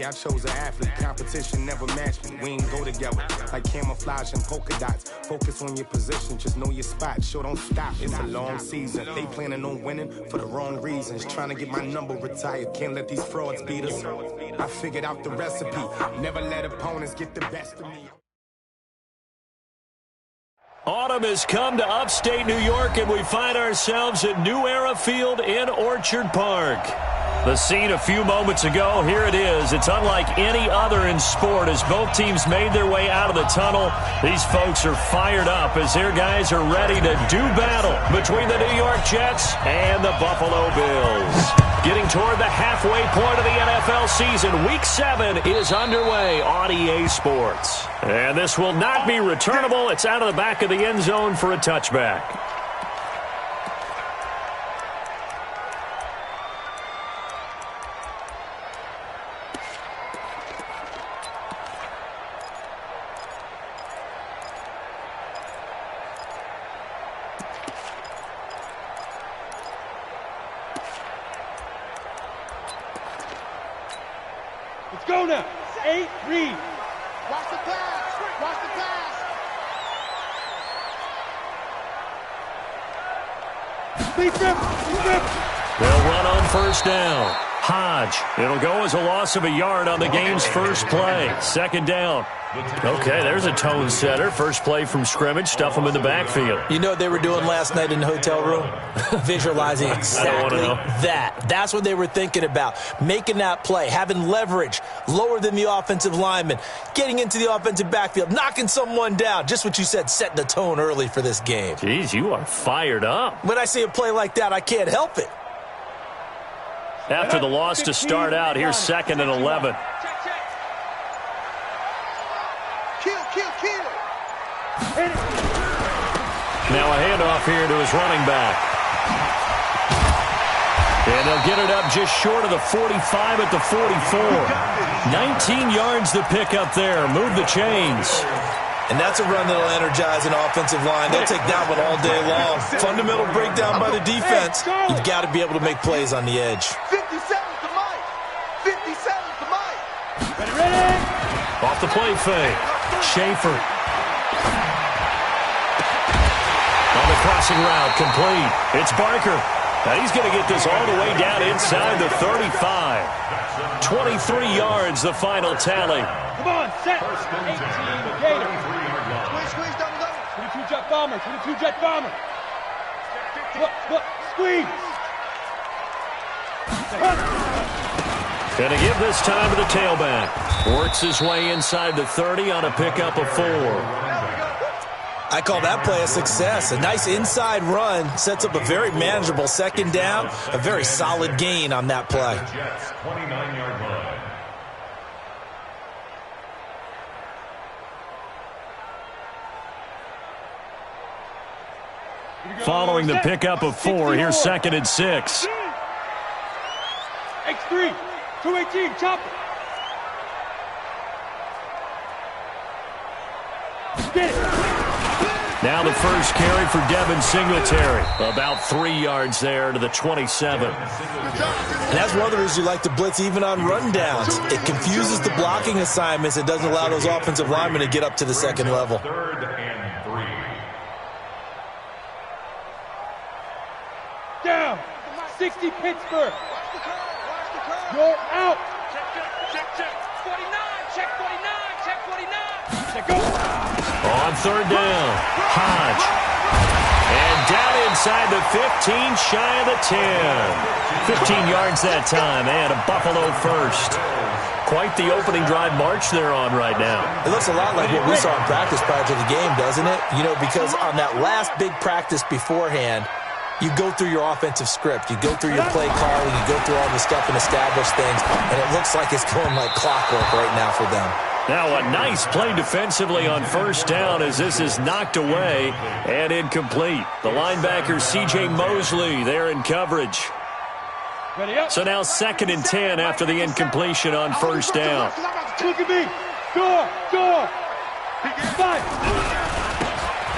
I chose an athlete. Competition never matched me. We ain't go together like camouflage and polka dots. Focus on your position, just know your spot. Sure, don't stop. It's a long season. They planning on winning for the wrong reasons. Trying to get my number retired. Can't let these frauds beat us. I figured out the recipe. Never let opponents get the best of me. Autumn has come to upstate New York, and we find ourselves at New Era Field in Orchard Park. The scene a few moments ago, here it is. It's unlike any other in sport as both teams made their way out of the tunnel. These folks are fired up as their guys are ready to do battle between the New York Jets and the Buffalo Bills. Getting toward the halfway point of the NFL season, Week 7 is underway on EA Sports. And this will not be returnable. It's out of the back of the end zone for a touchback. Let's go now. 8, read. Watch the pass. Watch the pass. Speed grip. They'll run on first down. Hodge. It'll go as a loss of a yard on the game's first play. Second down. Okay, there's a tone setter. First play from scrimmage. Stuff them in the backfield. You know what they were doing last night in the hotel room? Visualizing exactly that. That's what they were thinking about. Making that play, having leverage, lower than the offensive lineman, getting into the offensive backfield, knocking someone down. Just what you said, setting the tone early for this game. Jeez, you are fired up. When I see a play like that, I can't help it. After the loss to start out, here's 2nd and 11. Kill. Now a handoff here to his running back. And they'll get it up just short of the 45 at the 44. 19 yards to pick up there. Move the chains. And that's a run that'll energize an offensive line. They'll take that one all day long. Fundamental breakdown by the defense. You've got to be able to make plays on the edge. 57's the mic. 57's the mic. Ready. Off the play fake. Schaefer. On the crossing route, complete. It's Barker. Now he's going to get this all the way down inside the 35. 23 yards, the final tally. Come on, set. 18, Gator. Squeeze, double. 22 jet bomber. Look, squeeze. Gonna give this time to the tailback. Works his way inside the 30 on a pickup of 4. I call that play a success. A nice inside run sets up a very manageable second down. A very solid gain on that play. Following the pickup of 4, here's 2nd and 6. X3, 218, chop it. Get it. Now the first carry for Devin Singletary. About 3 yards there to the 27. And that's one of the reasons you like to blitz even on rundowns. It confuses the blocking assignments. It doesn't allow those offensive linemen to get up to the second level. 3rd and 3. Down. 60 Pittsburgh. You're out. Check. 49. Check 49. Check go. On 3rd down, Hodge. And down inside the 15, shy of the 10. 15 yards that time, and a Buffalo first. Quite the opening drive march they're on right now. It looks a lot like what we saw in practice prior to the game, doesn't it? You know, because on that last big practice beforehand, you go through your offensive script. You go through your play calling. You go through all the stuff and establish things. And it looks like it's going like clockwork right now for them. Now a nice play defensively on first down as this is knocked away and incomplete. The linebacker C.J. Mosley there in coverage. Ready up. So now 2nd and 10 after the incompletion on first down. Look at me. Door. 5.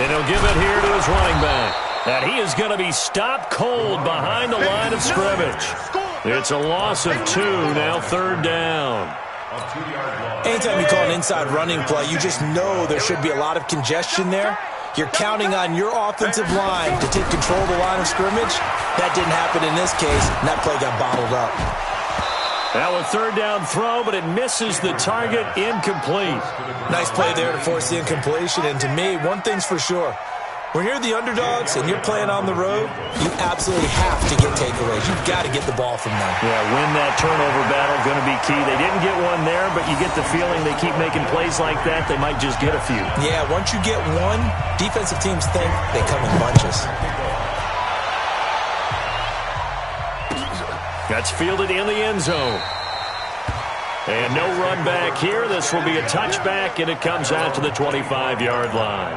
And he'll give it here to his running back. And he is going to be stopped cold behind the line of scrimmage. It's a loss of 2, now 3rd down. Anytime you call an inside running play, you just know there should be a lot of congestion there. You're counting on your offensive line to take control of the line of scrimmage. That didn't happen in this case, and that play got bottled up. Now a third down throw, but it misses the target. Incomplete. Nice play there to force the incompletion. And to me, one thing's for sure. When you're the underdogs and you're playing on the road, you absolutely have to get takeaways. You've got to get the ball from them. Yeah, win that turnover battle, going to be key. They didn't get one there, but you get the feeling they keep making plays like that, they might just get a few. Yeah, once you get one, defensive teams think they come in bunches. That's fielded in the end zone. And no run back here. This will be a touchback, and it comes out to the 25-yard line.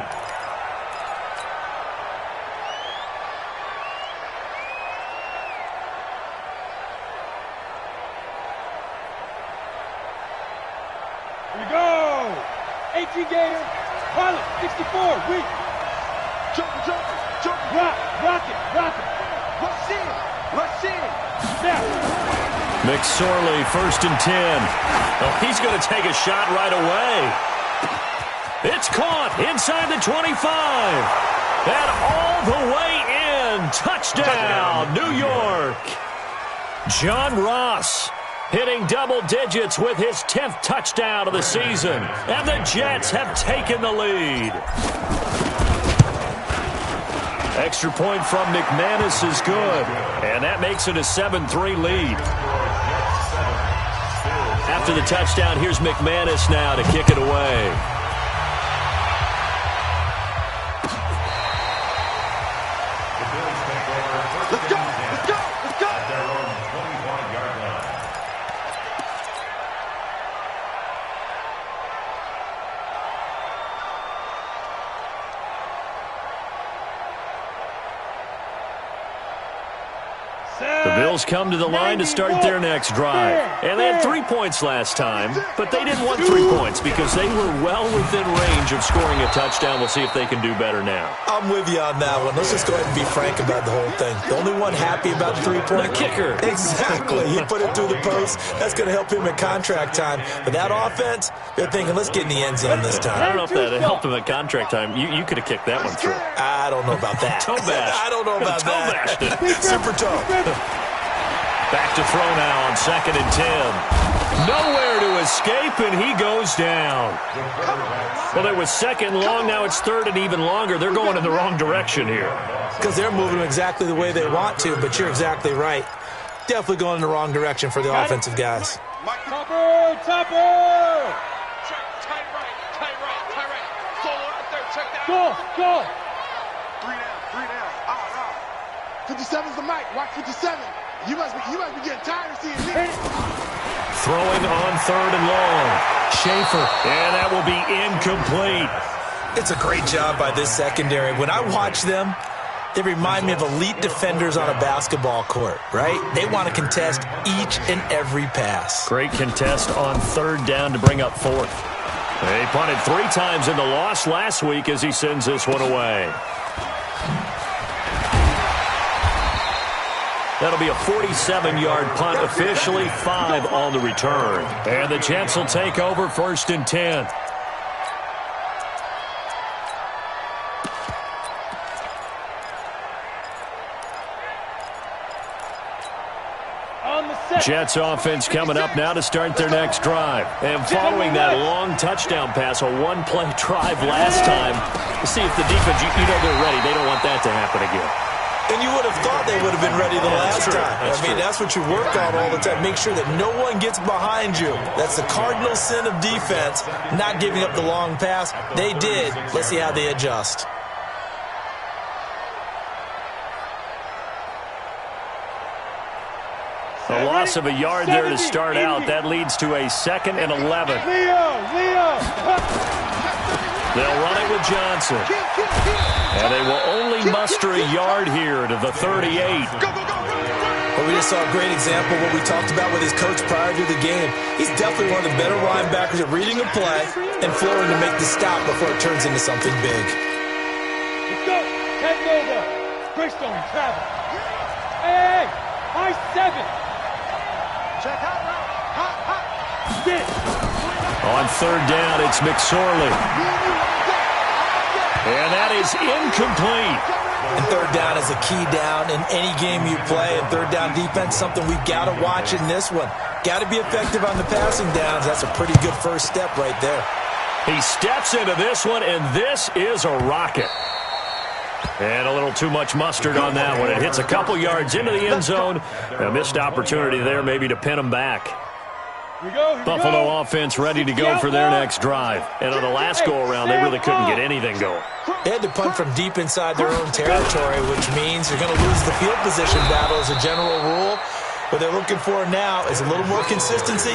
Gator, pilot, 64, weak. Jump, rock it. Rush in. Snap. McSorley, 1st and 10. Oh, he's going to take a shot right away. It's caught inside the 25. And all the way in. Touchdown, New York. John Ross hitting double digits with his 10th touchdown of the season. And the Jets have taken the lead. Extra point from McManus is good. And that makes it a 7-3 lead. After the touchdown, here's McManus now to kick it away. The Bills come to the line to start their next drive. And they had 3 points last time, but they didn't want 3 points because they were well within range of scoring a touchdown. We'll see if they can do better now. I'm with you on that one. Let's just go ahead and be frank about the whole thing. The only one happy about the 3-point? The kicker. Exactly. He put it through the post. That's going to help him in contract time. But that offense, they're thinking, let's get in the end zone this time. I don't know if that helped him at contract time. You could have kicked that one through. I don't know about that. Toe bash. I don't know about that. Super toe. Back to throw now on 2nd and 10. Nowhere to escape, and he goes down. Well, it was 2nd long. Now it's 3rd and even longer. They're going in the wrong direction here. Because they're moving exactly the way they want to, but you're exactly right. Definitely going in the wrong direction for the offensive guys. Topper! Tight right. Solo out there, check that. Go! 3 down. 57's the mic. Watch 57. You must be getting tired of seeing me. Throwing on 3rd and long. Schaefer. And that will be incomplete. It's a great job by this secondary. When I watch them, they remind me of elite defenders on a basketball court, right? They want to contest each and every pass. Great contest on 3rd down to bring up 4th. He punted 3 times in the loss last week as he sends this one away. That'll be a 47-yard punt, officially 5 on the return. And the Jets will take over 1st and 10. Jets offense coming up now to start their next drive. And following that long touchdown pass, a one-play drive last time, to see if the defense, you know they're ready. They don't want that to happen again. And you would have thought they would have been ready the last time. That's what you work on all the time. Make sure that no one gets behind you. That's the cardinal sin of defense, not giving up the long pass. They did. Let's see how they adjust. A loss of a yard there to start out. That leads to a 2nd and 11. Leo! They'll run it with Johnson. And they will only muster a yard here to the 38. Well, we just saw a great example of what we talked about with his coach prior to the game. He's definitely one of the better linebackers at reading a play and flowing to make the stop before it turns into something big. Let's go! Head over! Greystone, travel. Hey! High 7! Check hot. it. On third down, it's McSorley. And that is incomplete. And third down is a key down in any game you play. And third down defense, something we've got to watch in this one. Got to be effective on the passing downs. That's a pretty good first step right there. He steps into this one, and this is a rocket. And a little too much mustard on that one. It hits a couple yards into the end zone. A missed opportunity there maybe to pin him back. Buffalo offense ready to go for their next drive. And on the last go-around, they really couldn't get anything going. They had to punt from deep inside their own territory, which means you're going to lose the field position battle as a general rule. What they're looking for now is a little more consistency,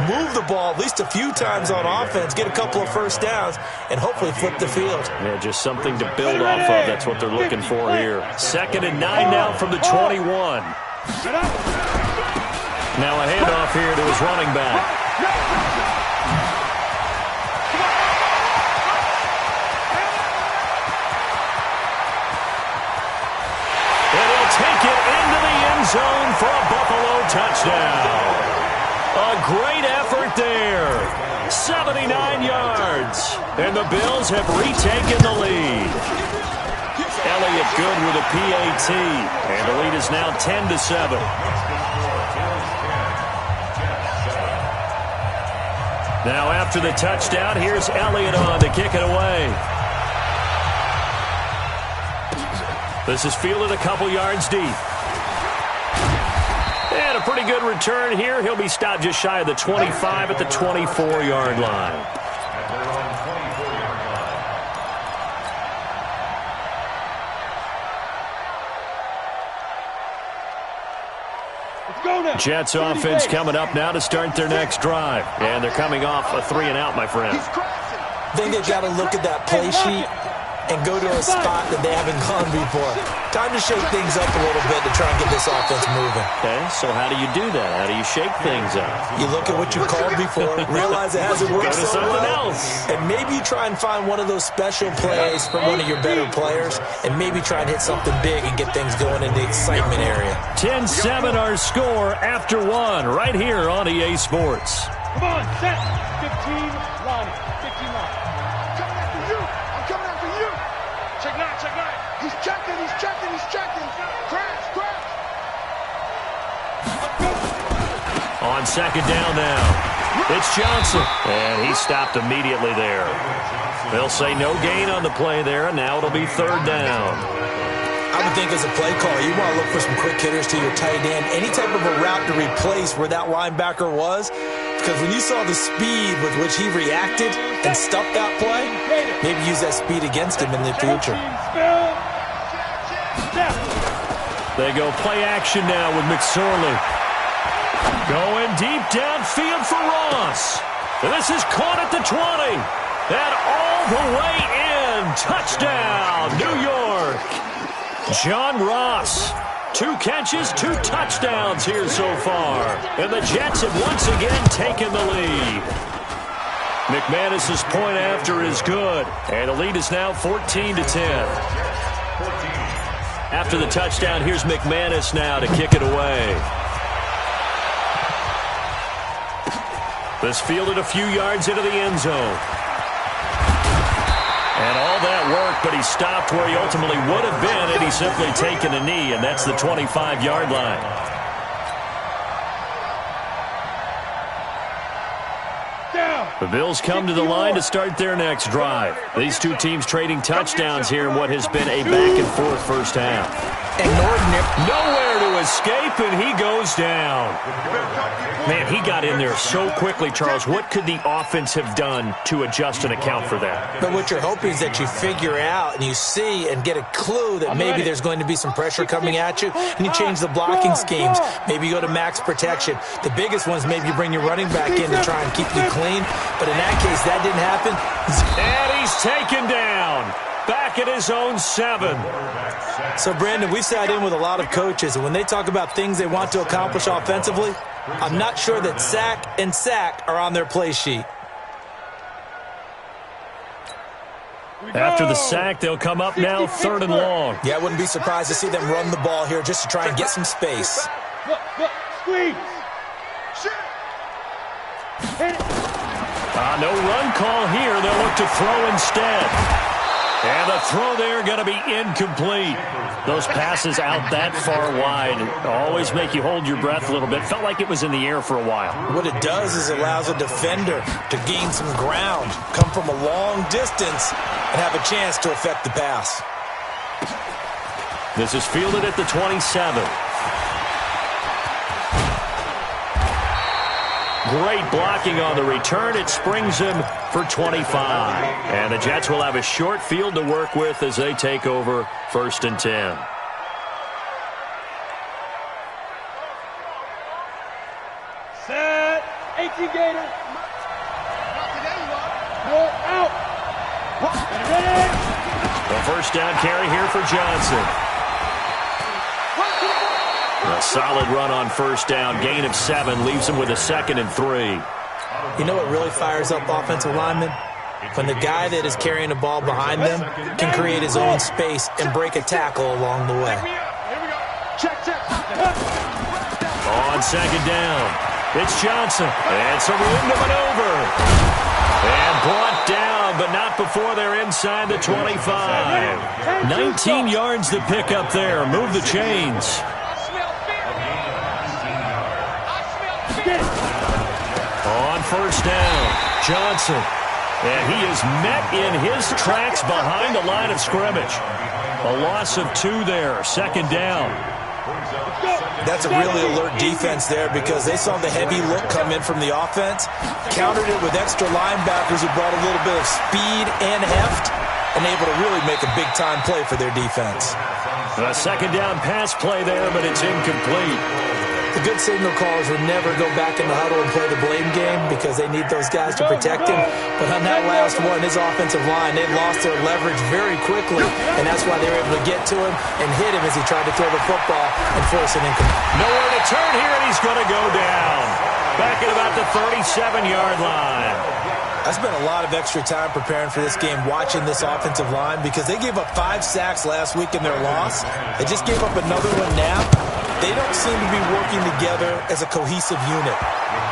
move the ball at least a few times on offense, get a couple of first downs, and hopefully flip the field. Yeah, just something to build off of. That's what they're looking for here. 2nd and 9 now from the 21. Now a handoff here to his running back. And he'll take it into the end zone for a Buffalo touchdown. A great effort there. 79 yards. And the Bills have retaken the lead. Elliott good with a PAT. And the lead is now 10-7. Now after the touchdown, here's Elliott on to kick it away. This is fielded a couple yards deep. And a pretty good return here. He'll be stopped just shy of the 25 at the 24-yard line. Jets offense coming up now to start their next drive. And they're coming off a 3-and-out, my friend. I think they've got to look at that play sheet and go to a spot that they haven't gone before. Time to shake things up a little bit to try and get this offense moving. Okay, so how do you do that? How do you shake things up? You look at what you called before, realize it hasn't worked so well, else. and maybe you try and find one of those special plays from one of your better players, and maybe try and hit something big and get things going in the excitement area. 10-7 our score after one, right here on EA Sports. Come on, set. 15 line. 15 line. Coming after you. I'm coming after you. Check nine, check nine. He's checking, he's checking, he's checking. Crash, crash. On 2nd down now, it's Johnson. And he stopped immediately there. They'll say no gain on the play there, and now it'll be 3rd down. I would think as a play call, you want to look for some quick hitters to your tight end, any type of a route to replace where that linebacker was, because when you saw the speed with which he reacted and stuffed that play, maybe use that speed against him in the future. They go play action now with McSorley. Going deep downfield for Ross. And this is caught at the 20. And all the way in. Touchdown, New York. John Ross. 2 catches, 2 touchdowns here so far. And the Jets have once again taken the lead. McManus's point after is good. And the lead is now 14-10. After the touchdown, here's McManus now to kick it away. This fielded a few yards into the end zone. And all that work, but he stopped where he ultimately would have been had he simply taken a knee, and that's the 25-yard line. The Bills come to the line to start their next drive. These two teams trading touchdowns here in what has been a back-and-forth first half. And nowhere to escape, and he goes down. Man, he got in there so quickly, Charles. What could the offense have done to adjust and account for that? But what you're hoping is that you figure out and you see and get a clue that maybe there's going to be some pressure coming at you, and you change the blocking schemes. Maybe you go to max protection. The biggest one is maybe you bring your running back in to try and keep you clean. But in that case, that didn't happen. And he's taken down. Back at his own 7. So, Brandon, we sat in with a lot of coaches, and when they talk about things they want to accomplish offensively, I'm not sure that sack and sack are on their play sheet. After the sack, they'll come up now 3rd and long. Yeah, I wouldn't be surprised to see them run the ball here just to try and get some space. Squeeze. No run call here. They'll look to throw instead. And the throw there going to be incomplete. Those passes out that far wide always make you hold your breath a little bit. Felt like it was in the air for a while. What it does is allows a defender to gain some ground, come from a long distance, and have a chance to affect the pass. This is fielded at the 27. Great blocking on the return. It springs him for 25. And the Jets will have a short field to work with as they take over 1st and 10. Set. 18 Gator. Roll out. The first down carry here for Johnson. A solid run on 1st down. Gain of 7 leaves him with a 2nd and 3. You know what really fires up offensive linemen? When the guy that is carrying the ball behind them can create his own space and break a tackle along the way. On 2nd down, it's Johnson. And some room to maneuver. And brought down, but not before they're inside the 25. 19 yards to pick up there. Move the chains. On 1st down, Johnson. And he is met in his tracks behind the line of scrimmage. A loss of 2 there, 2nd down. That's a really alert defense there because they saw the heavy look come in from the offense, countered it with extra linebackers who brought a little bit of speed and heft, and able to really make a big-time play for their defense. A 2nd down pass play there, but it's incomplete. The good signal callers would never go back in the huddle and play the blame game because they need those guys to protect him. But on that last one, his offensive line, they lost their leverage very quickly, and that's why they were able to get to him and hit him as he tried to throw the football and force an incomplete. Nowhere to turn here, and he's going to go down. Back at about the 37-yard line. I spent a lot of extra time preparing for this game watching this offensive line because they gave up 5 sacks last week in their loss. They just gave up another one now. They don't seem to be working together as a cohesive unit.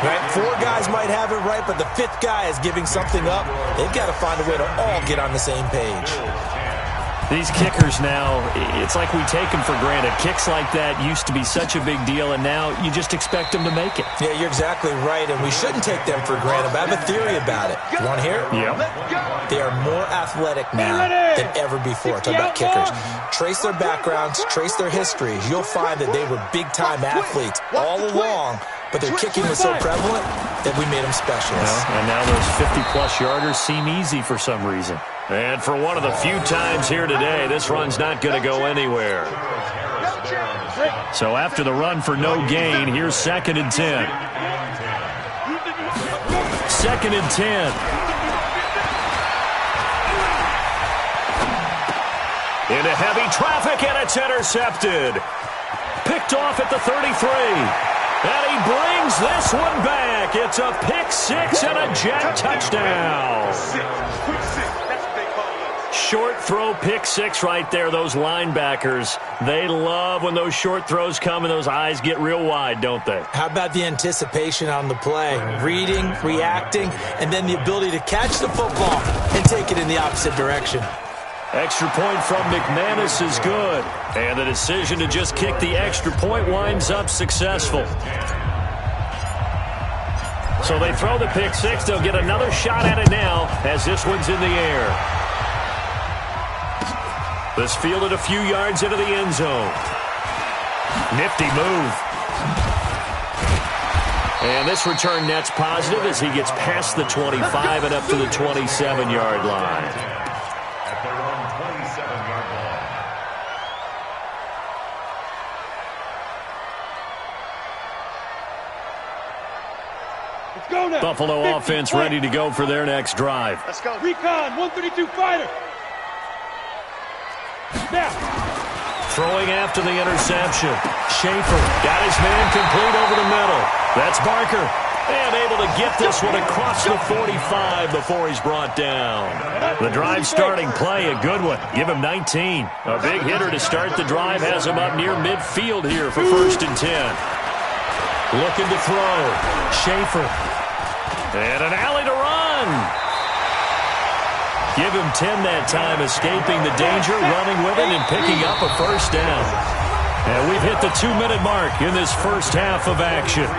Right? 4 guys might have it right, but the 5th guy is giving something up. They've got to find a way to all get on the same page. These kickers now, it's like we take them for granted. Kicks like that used to be such a big deal, and now you just expect them to make it. Yeah, you're exactly right, and we shouldn't take them for granted, but I have a theory about it. You want to hear it? Yeah. They are more athletic now than ever before. Talk about kickers. Trace their backgrounds, trace their histories. You'll find that they were big-time athletes all along, but their kicking was so prevalent that we made them specialists. Well, and now those 50-plus yarders seem easy for some reason. And for one of the few times here today, this run's not going to go anywhere. So after the run for no gain, here's 2nd and 10. 2nd and 10. Into heavy traffic, and it's intercepted. Picked off at the 33. And he brings this one back. It's a pick-6 and a Jet touchdown. Short throw, pick-6 right there. Those linebackers, they love when those short throws come and those eyes get real wide, don't they? How about the anticipation on the play? Reading, reacting, and then the ability to catch the football and take it in the opposite direction. Extra point from McManus is good. And the decision to just kick the extra point winds up successful. So they throw the pick-6. They'll get another shot at it now as this one's in the air. This fielded a few yards into the end zone. Nifty move. And this return net's positive as he gets past the 25 and up to the 27-yard line. Buffalo offense ready to go for their next drive. Let's go. Recon, 132 fighter. Now. Throwing after the interception. Schaefer got his man complete over the middle. That's Barker. And able to get this one across the 45 before he's brought down. The drive starting play, a good one. Give him 19. A big hitter to start the drive has him up near midfield here for 1st and 10. Looking to throw. Schaefer. And an alley to run. Give him 10 that time, escaping the danger, running with it, and picking up a first down. And we've hit the 2-minute mark in this first half of action.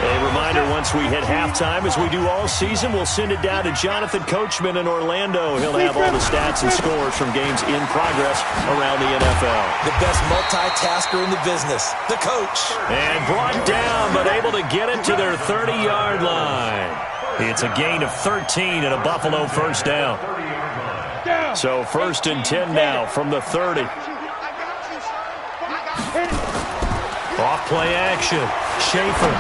A reminder, once we hit halftime, as we do all season, we'll send it down to Jonathan Coachman in Orlando. He'll have all the stats and scores from games in progress around the NFL. The best multitasker in the business, the coach. And brought down, but able to get it to their 30-yard line. It's a gain of 13 and a Buffalo first down. So 1st and 10 now from the 30. Off play action. Schaefer.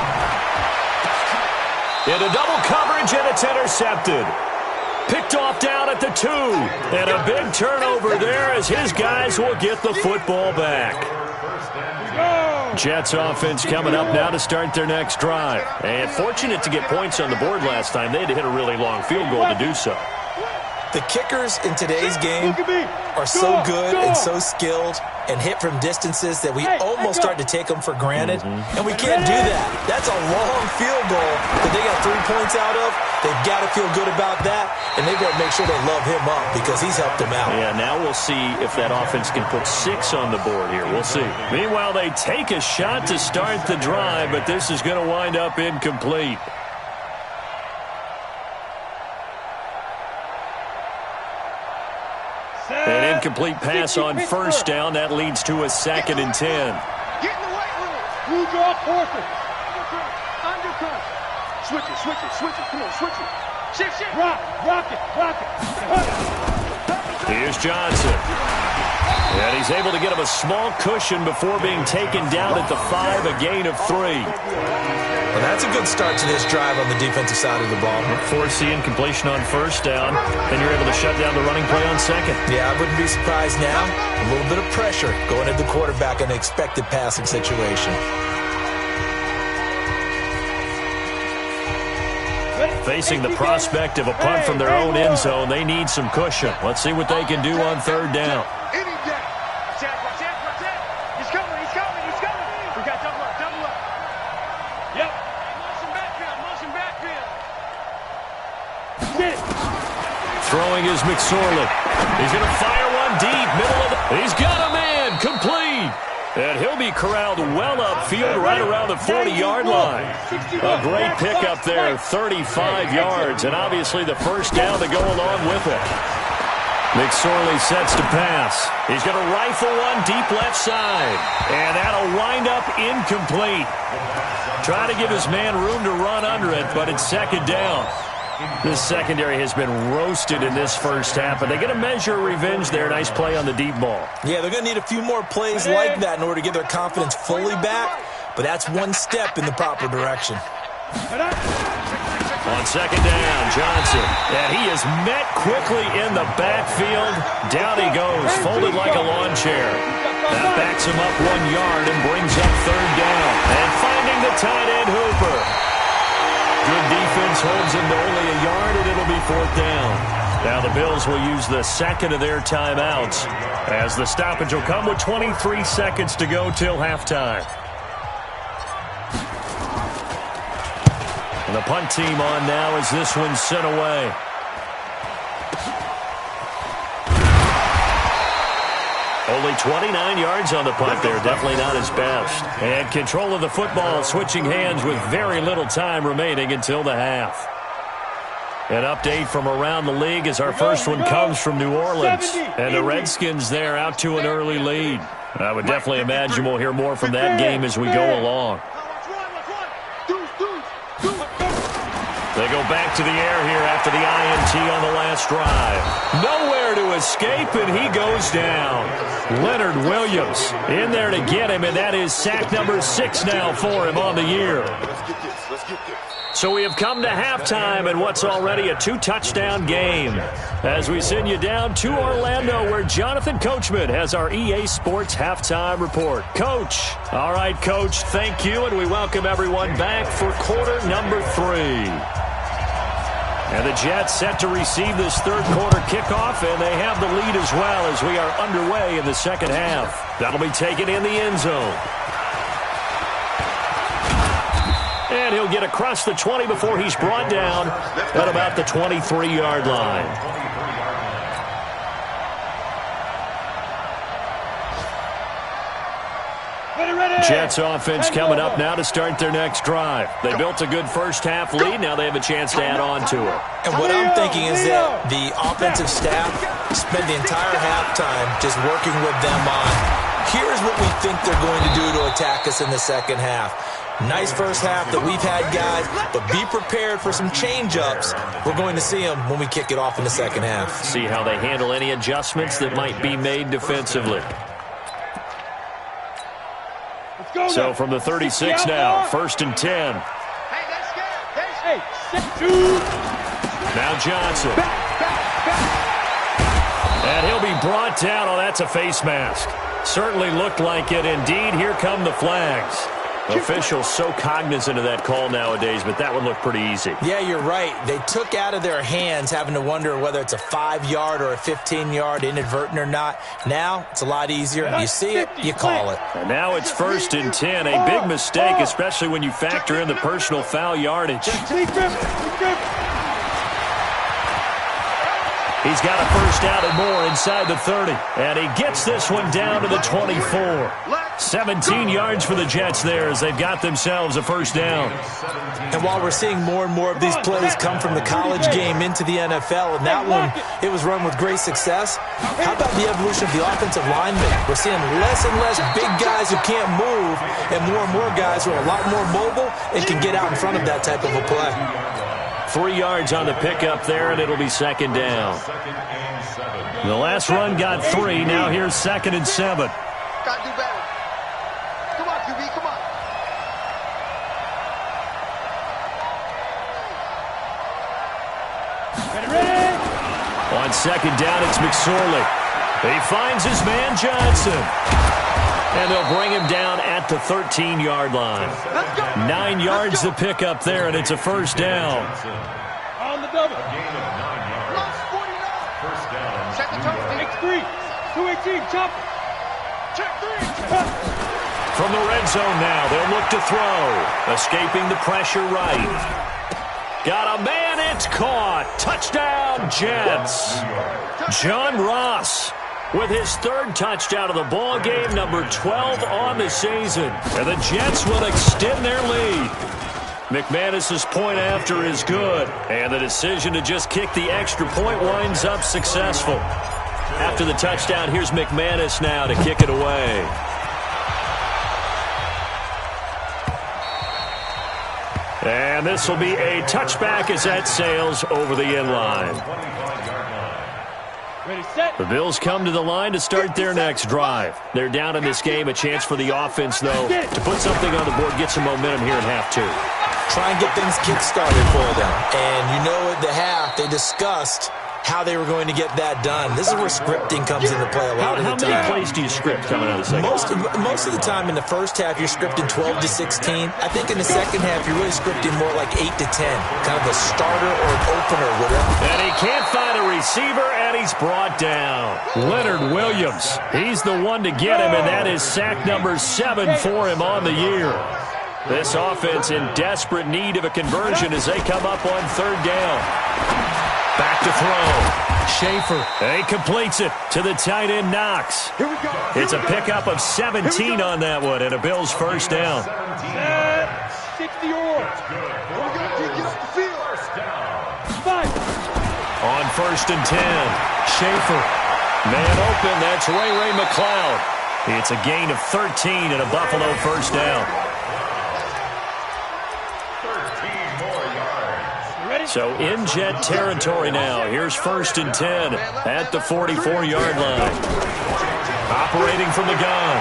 Into double coverage, and it's intercepted. Picked off down at the 2. And a big turnover there as his guys will get the football back. Jets offense coming up now to start their next drive. And fortunate to get points on the board last time. They had to hit a really long field goal to do so. The kickers in today's game are so good and so skilled and hit from distances that we almost start to take them for granted. And we can't do that. That's a long field goal that they got 3 points out of. They've got to feel good about that, and they've got to make sure they love him up because he's helped them out. Yeah, now we'll see if that offense can put 6 on the board here. We'll see. Meanwhile, they take a shot to start the drive, but this is going to wind up incomplete. An incomplete pass on first down. That leads to a 2nd and 10. Get in the weight room. You draw forces. Undercut. Switch it, switch it, switch it. Come on, switch it. Shift, shift. Rock it. Here's Johnson. And he's able to get him a small cushion before being taken down at the 5, a gain of 3. Well, that's a good start to this drive on the defensive side of the ball. Force the incompletion on first down, then you're able to shut down the running play on 2nd. Yeah, I wouldn't be surprised now. A little bit of pressure going at the quarterback in an expected passing situation. Facing the prospect of a punt from their own end zone, they need some cushion. Let's see what they can do on 3rd down. Any day. Check. He's coming. We got double up. Yep. Motion backfield. Throwing is McSorley. He's going to fire one deep, middle of the... He's got a man, complete. And he'll be corralled well upfield right around the 40-yard line. A great pickup there, 35 yards, and obviously the first down to go along with it. McSorley sets to pass. He's going to rifle one deep left side, and that'll wind up incomplete. Trying to give his man room to run under it, but it's 2nd down. This secondary has been roasted in this first half, but they're going to measure revenge there. Nice play on the deep ball. Yeah, they're going to need a few more plays like that in order to get their confidence fully back, but that's one step in the proper direction. On 2nd down, Johnson, and he is met quickly in the backfield. Down he goes, folded like a lawn chair. That backs him up 1 yard and brings up 3rd down. And finding the tight end, Hooper. Good defense holds him to only a yard, and it'll be 4th down. Now the Bills will use the 2nd of their timeouts as the stoppage will come with 23 seconds to go till halftime. And the punt team on now as this one's sent away. Only 29 yards on the punt there. Definitely not his best. And control of the football, switching hands with very little time remaining until the half. An update from around the league as our first one comes from New Orleans. And the Redskins there out to an early lead. I would definitely imagine we'll hear more from that game as we go along. They go back to the air here after the INT on the last drive. Nowhere to escape, and he goes down. Leonard Williams in there to get him, and that is sack number 6 now for him on the year. So we have come to halftime in what's already a 2-touchdown game. As we send you down to Orlando, where Jonathan Coachman has our EA Sports halftime report. Coach. All right, Coach, thank you, and we welcome everyone back for quarter number 3. And the Jets set to receive this third quarter kickoff, and they have the lead as well as we are underway in the second half. That'll be taken in the end zone. And he'll get across the 20 before he's brought down at about the 23-yard line. Jets offense coming up now to start their next drive. They built a good first-half lead. Now they have a chance to add on to it. And what I'm thinking is that the offensive staff spent the entire halftime just working with them on, here's what we think they're going to do to attack us in the second half. Nice first half that we've had, guys, but be prepared for some change-ups. We're going to see them when we kick it off in the second half. See how they handle any adjustments that might be made defensively. So from the 36 now, 1st and 10. Now Johnson. And he'll be brought down. Oh, that's a face mask. Certainly looked like it. Indeed, here come the flags. Officials so cognizant of that call nowadays, but that would look pretty easy. Yeah, you're right. They took out of their hands having to wonder whether it's a 5-yard or a 15-yard inadvertent or not. Now, it's a lot easier. You see it, you call it. And now it's 1st and 10. A big mistake, especially when you factor in the personal foul yardage. He's got a first down and more inside the 30. And he gets this one down to the 24. 17 yards for the Jets there as they've got themselves a first down. And while we're seeing more and more of these plays come from the college game into the NFL, and that one, it was run with great success, how about the evolution of the offensive linemen? We're seeing less and less big guys who can't move and more guys who are a lot more mobile and can get out in front of that type of a play. 3 yards on the pickup there, and it'll be 2nd down. The last run got 3. Now here's 2nd and 7. Gotta do better. Come on, QB, come on. On 2nd down, it's McSorley. He finds his man Johnson. And they'll bring him down at the 13-yard line. 9 yards to pick up there, and it's a first down. On the double. Plus 49. First down. Second turn. X3. 218. Chop. Check 3. From the red zone now, they'll look to throw. Escaping the pressure right. Got a man, it's caught. Touchdown, Jets. John Ross with his 3rd touchdown of the ball game, number 12 on the season. And the Jets will extend their lead. McManus's point after is good, and the decision to just kick the extra point winds up successful. After the touchdown, here's McManus now to kick it away. And this will be a touchback as that sails over the end line. Ready, set. The Bills come to the line to start their next drive. They're down in this game. A chance for the offense, though, to put something on the board, get some momentum here in half 2. Try and get things kick-started for them. And you know at the half, they discussed how they were going to get that done. This is where scripting comes into play a lot of the time. How many plays do you script coming out of the second? Most of the time in the first half, you're scripting 12 to 16. I think in the second half, you're really scripting more like 8 to 10. Kind of a starter or an opener with it. And he can't find a receiver, and he's brought down. Leonard Williams. He's the one to get him, and that is sack number 7 for him on the year. This offense in desperate need of a conversion as they come up on 3rd down. Back to throw. Schaefer. He completes it to the tight end Knox. Here we go. It's a pickup of 17 on that one and a Bills first down. 60 or. We're going to get off the field. First down. 5. On 1st and 10. Schaefer. Man open. That's Ray McLeod. It's a gain of 13 and a Buffalo first down. So in Jet territory now. Here's 1st and 10 at the 44-yard line. Operating from the gun,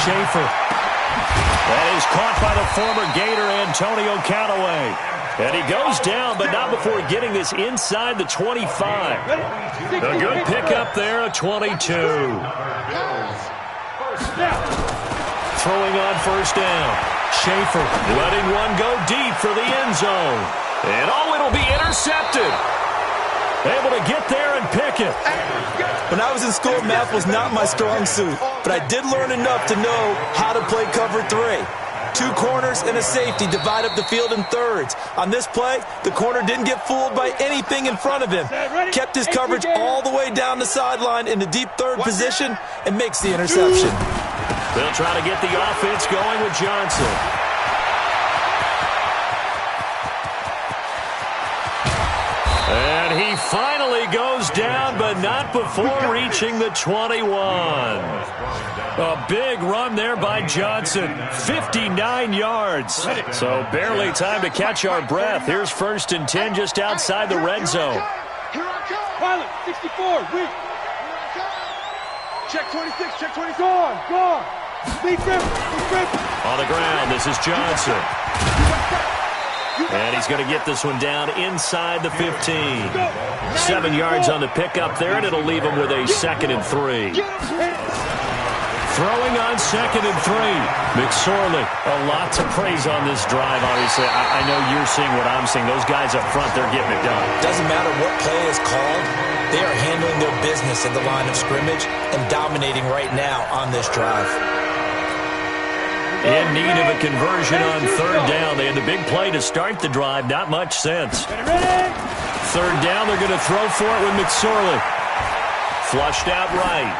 Schaefer. That is caught by the former Gator Antonio Callaway. And he goes down, but not before getting this inside the 25. A good pickup there, a 22. Throwing on 1st down. Schaefer letting one go deep for the end zone. And it'll be intercepted. Able to get there and pick it. When I was in school, math was not my strong suit, but I did learn enough to know how to play cover 3. 2 corners and a safety divide up the field in thirds. On this play, the corner didn't get fooled by anything in front of him. Kept his coverage all the way down the sideline in the deep third position and makes the interception. They'll try to get the offense going with Johnson. And he finally goes down, but not before reaching the 21. A big run there by Johnson. 59 yards. So barely time to catch our breath. Here's 1st and 10 just outside the red zone. Pilot, 64, weak. Check 26, check 26. Gone. Lead grip. On the ground, this is Johnson. And he's going to get this one down inside the 15. 7 yards on the pickup there, and it'll leave him with a 2nd and 3. Throwing on 2nd and 3. McSorley, a lot to praise on this drive, obviously. I know you're seeing what I'm seeing. Those guys up front, they're getting it done. Doesn't matter what play is called. They are handling their business at the line of scrimmage and dominating right now on this drive. In need of a conversion on 3rd down. They had the big play to start the drive. Not much sense. 3rd down, they're going to throw for it with McSorley. Flushed out right.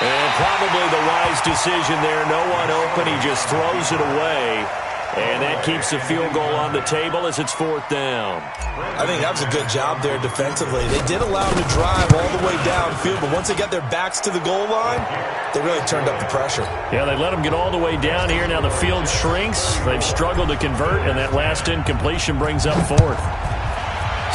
And probably the wise decision there. No one open. He just throws it away. And that keeps the field goal on the table as it's 4th down. I think that was a good job there defensively. They did allow him to drive all the way downfield, but once they got their backs to the goal line, they really turned up the pressure. Yeah, they let him get all the way down here. Now the field shrinks. They've struggled to convert, and that last incompletion brings up 4th.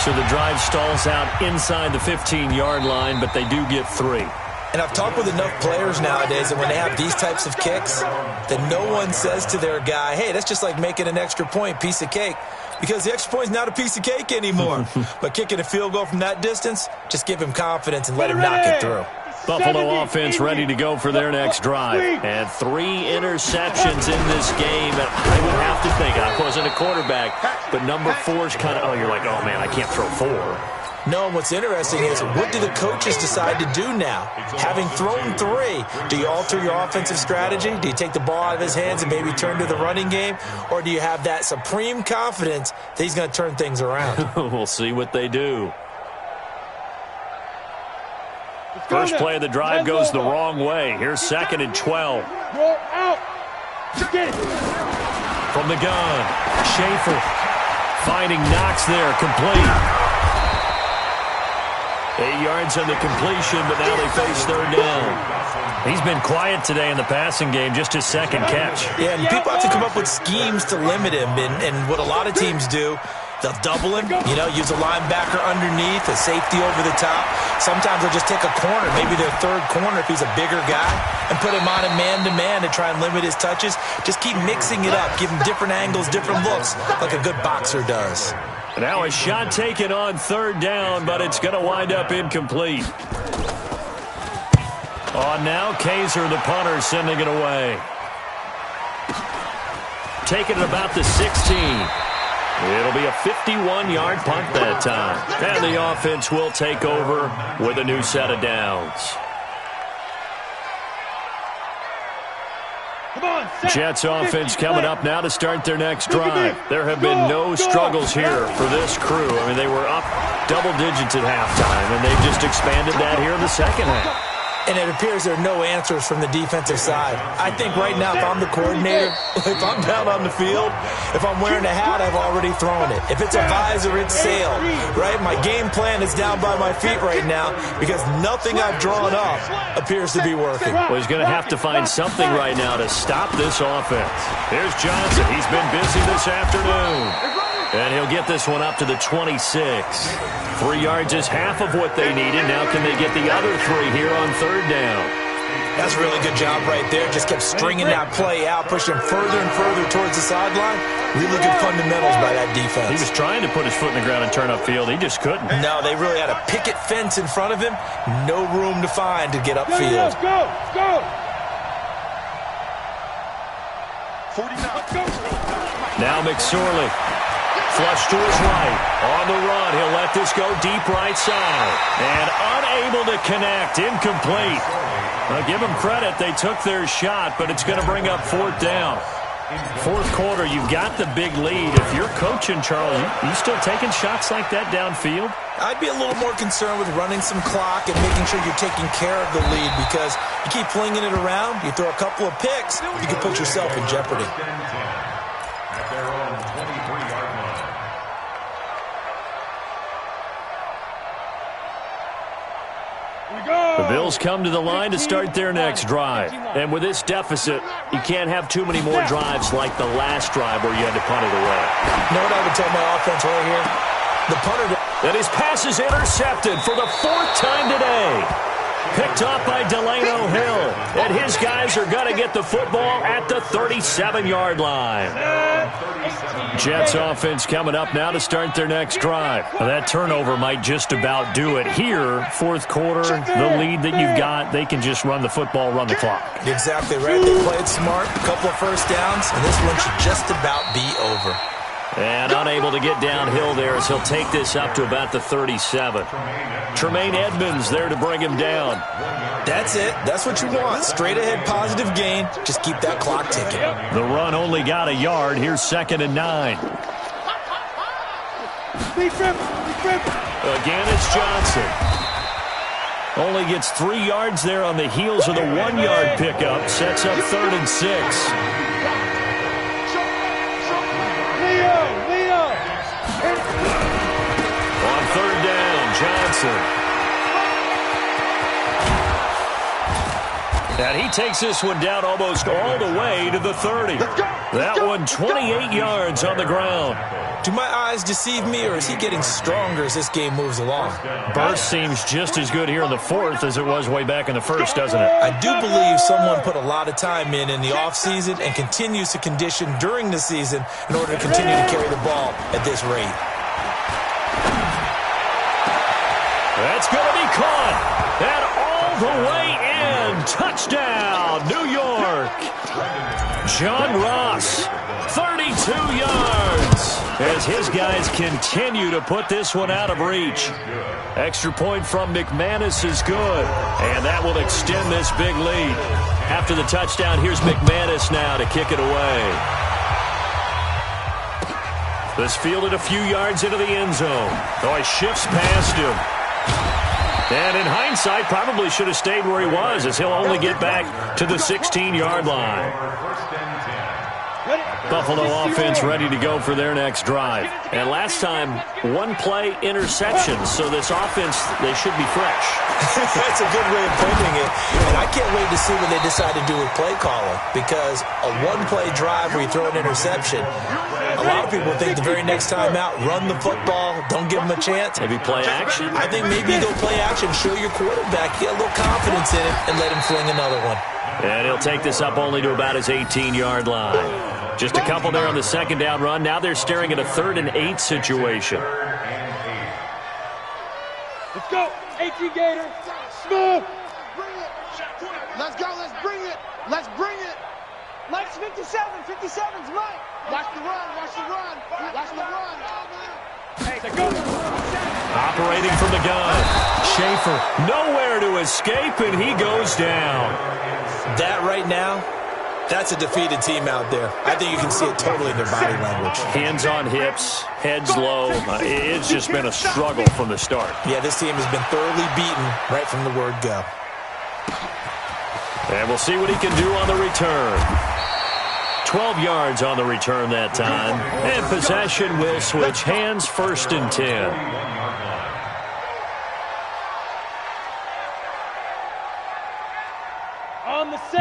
So the drive stalls out inside the 15-yard line, but they do get 3. And I've talked with enough players nowadays that when they have these types of kicks, that no one says to their guy, hey, that's just like making an extra point, piece of cake. Because the extra point is not a piece of cake anymore. But kicking a field goal from that distance, just give him confidence and let him knock it through. Buffalo offense ready to go for their next drive. And 3 interceptions in this game. And I would have to think, I wasn't a quarterback, but number 4 is kind of, you're like, oh, man, I can't throw 4. No, and what's interesting is what do the coaches decide to do now? Having thrown 3, do you alter your offensive strategy? Do you take the ball out of his hands and maybe turn to the running game? Or do you have that supreme confidence that he's going to turn things around? We'll see what they do. First play of the drive goes the wrong way. Here's 2nd and 12. Roll out. Get it. From the gun, Schaefer finding Knox there, complete. 8 yards on the completion, but now they face 3rd down. He's been quiet today in the passing game, just his 2nd catch. Yeah, and people have to come up with schemes to limit him, and what a lot of teams do, they'll double him, use a linebacker underneath, a safety over the top. Sometimes they'll just take a corner, maybe their 3rd corner if he's a bigger guy, and put him on a man-to-man to try and limit his touches. Just keep mixing it up, give him different angles, different looks, like a good boxer does. Now a shot taken on 3rd down, but it's going to wind up incomplete. On now, Kaiser, the punter, sending it away. Taking it about the 16. It'll be a 51-yard punt that time. And the offense will take over with a new set of downs. Jets offense coming up now to start their next drive. There have been no struggles here for this crew. I mean, they were up double digits at halftime, and they've just expanded that here in the 2nd half. And it appears there are no answers from the defensive side. I think right now, if I'm the coordinator, if I'm down on the field, if I'm wearing a hat, I've already thrown it. If it's a visor, it's sail, right? My game plan is down by my feet right now because nothing I've drawn up appears to be working. Well, he's going to have to find something right now to stop this offense. Here's Johnson. He's been busy this afternoon. And he'll get this one up to the 26. 3 yards is half of what they needed. Now can they get the other 3 here on 3rd down? That's a really good job right there. Just kept stringing that play out, pushing him further and further towards the sideline. Really good fundamentals by that defense. He was trying to put his foot in the ground and turn upfield. He just couldn't. No, they really had a picket fence in front of him. No room to find to get upfield. Go! 49. Now McSorley. Flush to his right. On the run. He'll let this go deep right side. And unable to connect. Incomplete. I'll give them credit. They took their shot, but it's going to bring up 4th down. Fourth quarter, you've got the big lead. If you're coaching, Charles, you still taking shots like that downfield? I'd be a little more concerned with running some clock and making sure you're taking care of the lead, because you keep flinging it around, you throw a couple of picks, you can put yourself in jeopardy. At their own 23-yard line. The Bills come to the line to start their next drive. And with this deficit, you can't have too many more drives like the last drive where you had to punt it away. You know what I would tell my offense right here? The punter... And his pass is intercepted for the fourth time today. Picked off by Delano Hill. And his guys are going to get the football at the 37-yard line. Jets offense coming up now to start their next drive. Now that turnover might just about do it here. Fourth quarter, the lead that you've got, they can just run the football, run the clock. Exactly right. They played smart, a couple of first downs, and this one should just about be over. And unable to get downhill there as he'll take this up to about the 37. Tremaine Edmonds there to bring him down. That's it. That's what you want. Straight ahead positive gain. Just keep that clock ticking. The run only got a yard. Here's 2nd and 9. Again, it's Johnson. Only gets 3 yards there on the heels of the 1-yard pickup. Sets up 3rd and 6. On 3rd down, Johnson. And he takes this one down almost all the way to the 30. That one 28 yards on the ground. Do my eyes deceive me, or is he getting stronger as this game moves along? Burst seems just as good here in the fourth as it was way back in the first, doesn't it? I do believe someone put a lot of time in the offseason and continues to condition during the season in order to continue to carry the ball at this rate. That's going to be caught. And all the way in. Touchdown, New York. John Ross, 32 yards. As his guys continue to put this one out of reach. Extra point from McManus is good. And that will extend this big lead. After the touchdown, here's McManus now to kick it away. This fielded a few yards into the end zone. Oh, he shifts past him. And in hindsight, probably should have stayed where he was, as he'll only get back to the 16-yard line. Buffalo offense ready to go for their next drive. And last time, 1-play interception. So this offense, they should be fresh. That's a good way of putting it. And I can't wait to see what they decide to do with play calling, because a 1-play drive where you throw an interception, a lot of people think the very next time out, run the football, don't give them a chance. Maybe play action? I think maybe you go play action, show your quarterback, get a little confidence in it, and let him fling another one. And he'll take this up only to about his 18-yard line. Just a couple there on the 2nd down run. Now they're staring at a 3rd and 8 situation. Let's go. 18 Gator. Smooth. Bring it. Let's go. Let's bring it. Let's bring it. Mike's 57. 57's Mike. Watch the run. Watch the run. Watch the run. Hey, go. Operating from the gun. Schaefer nowhere to escape, and he goes down. That right now, that's a defeated team out there. I think you can see it totally in their body language. Hands on hips, heads low. It's just been a struggle from the start. Yeah, this team has been thoroughly beaten right from the word go. And we'll see what he can do on the return. 12 yards on the return that time. And possession will switch hands, 1st and 10.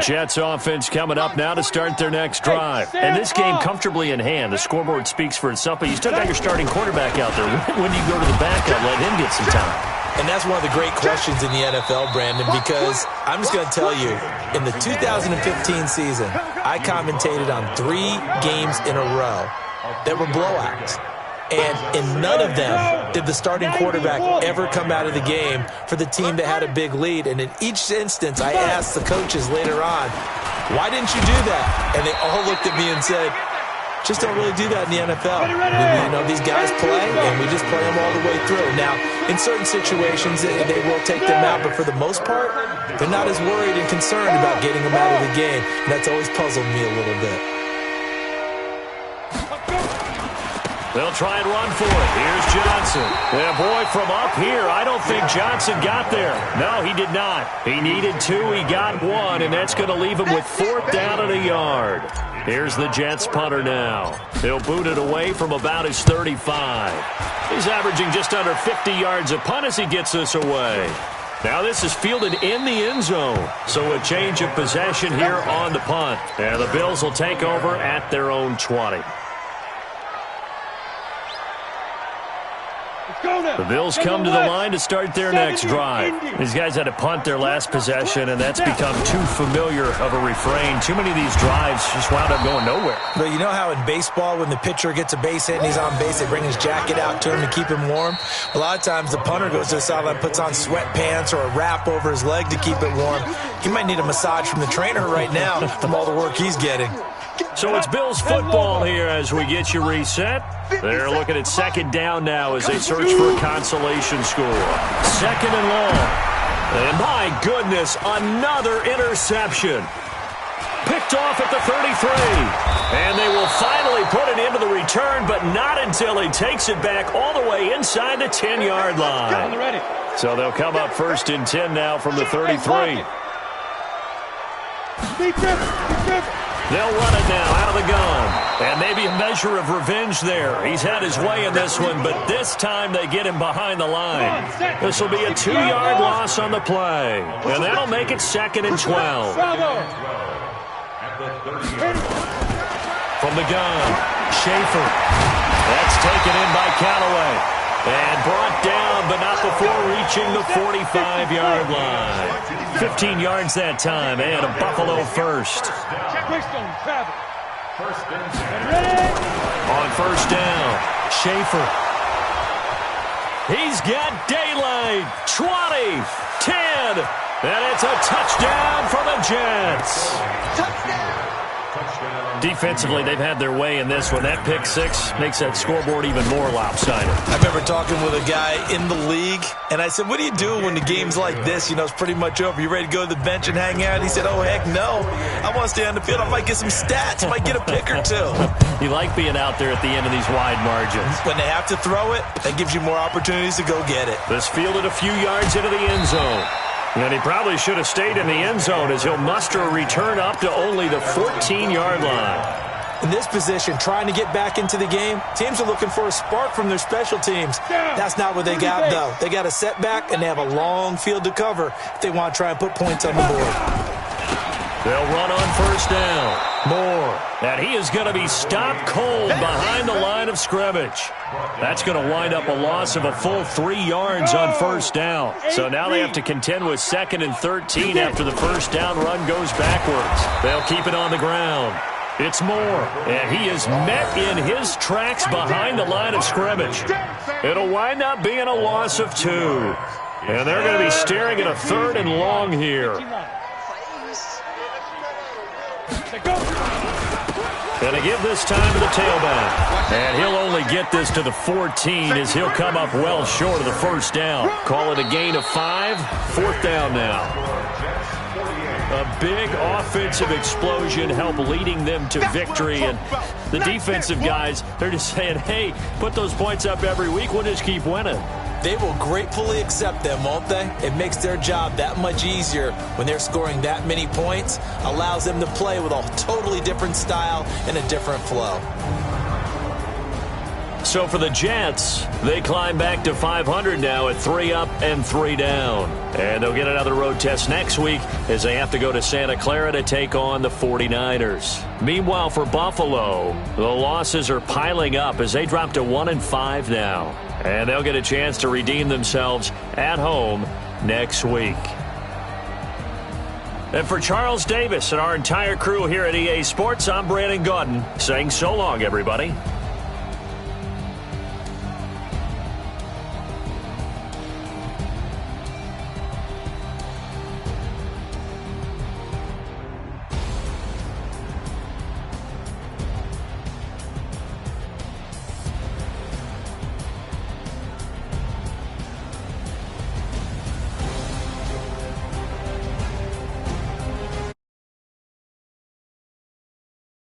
Jets offense coming up now to start their next drive. And this game comfortably in hand. The scoreboard speaks for itself, but you still got your starting quarterback out there. When do you go to the backup, let him get some time? And that's one of the great questions in the NFL, Brandon, because I'm just going to tell you, in the 2015 season, I commentated on 3 games in a row that were blowouts. And in none of them did the starting quarterback ever come out of the game for the team that had a big lead. And in each instance, I asked the coaches later on, why didn't you do that? And they all looked at me and said, just don't really do that in the NFL. You know, these guys play, and we just play them all the way through. Now, in certain situations, they will take them out, but for the most part, they're not as worried and concerned about getting them out of the game. And that's always puzzled me a little bit. They'll try and run for it. Here's Johnson. Yeah, boy, from up here, I don't think Johnson got there. No, he did not. He needed 2. He got 1, and that's going to leave him with 4th down and a yard. Here's the Jets punter now. He'll boot it away from about his 35. He's averaging just under 50 yards a punt as he gets this away. Now this is fielded in the end zone. So a change of possession here on the punt. And the Bills will take over at their own 20. The Bills come to the line to start their next drive. These guys had to punt their last possession, and that's become too familiar of a refrain. Too many of these drives just wound up going nowhere. But you know how in baseball, when the pitcher gets a base hit and he's on base, they bring his jacket out to him to keep him warm? A lot of times the punter goes to the sideline, puts on sweatpants or a wrap over his leg to keep it warm. He might need a massage from the trainer right now from all the work he's getting. So it's Bills football here as we get you reset. They're looking at 2nd down now as they search for a consolation score. 2nd and long. And my goodness, another interception. Picked off at the 33. And they will finally put it into the return, but not until he takes it back all the way inside the 10-yard line. So they'll come up 1st and 10 now from the 33. They'll run it now out of the gun. And maybe a measure of revenge there. He's had his way in this one, but this time they get him behind the line. This will be a 2-yard loss on the play. And that'll make it 2nd and 12. From the gun, Schaefer. That's taken in by Callaway. And brought down, but not before reaching the 45-yard line. 15 yards that time, and a Buffalo first. On 1st down, Schaefer. He's got daylight. 20, 10, and it's a touchdown for the Jets. Touchdown. Defensively, they've had their way in this one. That pick 6 makes that scoreboard even more lopsided. I remember talking with a guy in the league, and I said, what do you do when the game's like this? You know, it's pretty much over. You ready to go to the bench and hang out? He said, oh, heck no. I want to stay on the field. I might get some stats. I might get a pick or 2. You like being out there at the end of these wide margins. When they have to throw it, that gives you more opportunities to go get it. This fielded a few yards into the end zone. And he probably should have stayed in the end zone as he'll muster a return up to only the 14-yard line. In this position, trying to get back into the game, teams are looking for a spark from their special teams. That's not what they got, though. They got a setback, and they have a long field to cover if they want to try and put points on the board. They'll run on 1st down. Moore. And he is going to be stopped cold behind the line of scrimmage. That's going to wind up a loss of a full 3 yards on 1st down. So now they have to contend with 2nd and 13 after the 1st down run goes backwards. They'll keep it on the ground. It's Moore, and he is met in his tracks behind the line of scrimmage. It'll wind up being a loss of 2. And they're going to be staring at a 3rd and long here. Going to give this time to the tailback. And he'll only get this to the 14 as he'll come up well short of the 1st down. Call it a gain of 5. 4th down now. A big offensive explosion helped leading them to victory. And the defensive guys, they're just saying, hey, put those points up every week. We'll just keep winning. They will gratefully accept them, won't they? It makes their job that much easier when they're scoring that many points. Allows them to play with a totally different style and a different flow. So for the Jets, they climb back to 500 now at 3 up and 3 down. And they'll get another road test next week as they have to go to Santa Clara to take on the 49ers. Meanwhile, for Buffalo, the losses are piling up as they drop to 1-5 now. And they'll get a chance to redeem themselves at home next week. And for Charles Davis and our entire crew here at EA Sports, I'm Brandon Gaudin saying so long, everybody.